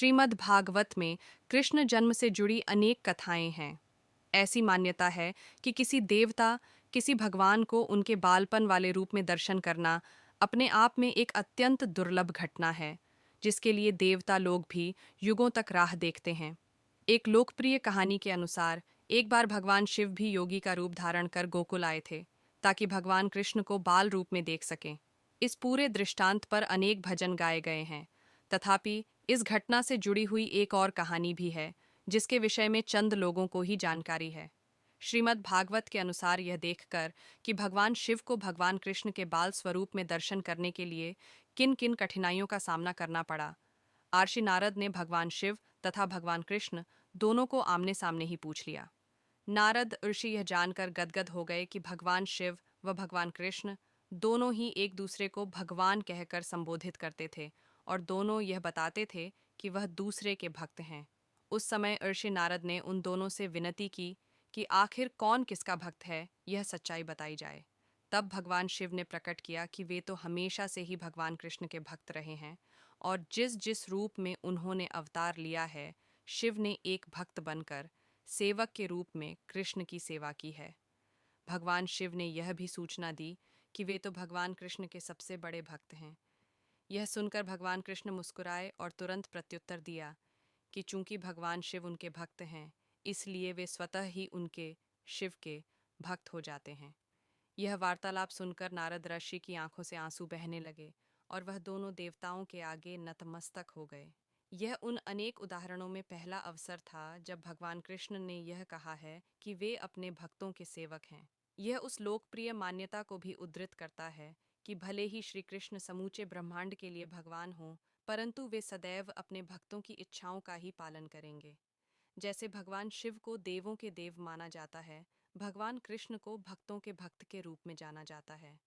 श्रीमद् भागवत में कृष्ण जन्म से जुड़ी अनेक कथाएं हैं। ऐसी मान्यता है कि किसी देवता, किसी भगवान को उनके बालपन वाले रूप में दर्शन करना अपने आप में एक अत्यंत दुर्लभ घटना है, जिसके लिए देवता लोग भी युगों तक राह देखते हैं। एक लोकप्रिय कहानी के अनुसार एक बार भगवान शिव भी योगी का रूप धारण कर गोकुल आए थे, ताकि भगवान कृष्ण को बाल रूप में देख सकें। इस पूरे दृष्टांत पर अनेक भजन गाए गए हैं। तथापि इस घटना से जुड़ी हुई एक और कहानी भी है, जिसके विषय में चंद लोगों को ही जानकारी है। श्रीमद् भागवत के अनुसार यह देखकर कि भगवान शिव को भगवान कृष्ण के बाल स्वरूप में दर्शन करने के लिए किन किन कठिनाइयों का सामना करना पड़ा, आर्षि नारद ने भगवान शिव तथा भगवान कृष्ण दोनों को आमने सामने ही पूछ लिया। नारद ऋषि यह जानकर गदगद हो गए कि भगवान शिव व भगवान कृष्ण दोनों ही एक दूसरे को भगवान कहकर संबोधित करते थे और दोनों यह बताते थे कि वह दूसरे के भक्त हैं। उस समय ऋषि नारद ने उन दोनों से विनती की कि आखिर कौन किसका भक्त है, यह सच्चाई बताई जाए। तब भगवान शिव ने प्रकट किया कि वे तो हमेशा से ही भगवान कृष्ण के भक्त रहे हैं और जिस जिस रूप में उन्होंने अवतार लिया है, शिव ने एक भक्त बनकर सेवक के रूप में कृष्ण की सेवा की है। भगवान शिव ने यह भी सूचना दी कि वे तो भगवान कृष्ण के सबसे बड़े भक्त हैं। यह सुनकर भगवान कृष्ण मुस्कुराए और तुरंत प्रत्युत्तर दिया कि चूंकि भगवान शिव उनके भक्त हैं, इसलिए वे स्वतः ही उनके शिव के भक्त हो जाते हैं। यह वार्तालाप सुनकर नारद ऋषि की आंखों से आंसू बहने लगे और वह दोनों देवताओं के आगे नतमस्तक हो गए। यह उन अनेक उदाहरणों में पहला अवसर था जब भगवान कृष्ण ने यह कहा है कि वे अपने भक्तों के सेवक हैं। यह उस लोकप्रिय मान्यता को भी उद्धृत करता है कि भले ही श्री कृष्ण समूचे ब्रह्मांड के लिए भगवान हों, परंतु वे सदैव अपने भक्तों की इच्छाओं का ही पालन करेंगे। जैसे भगवान शिव को देवों के देव माना जाता है, भगवान कृष्ण को भक्तों के भक्त के रूप में जाना जाता है।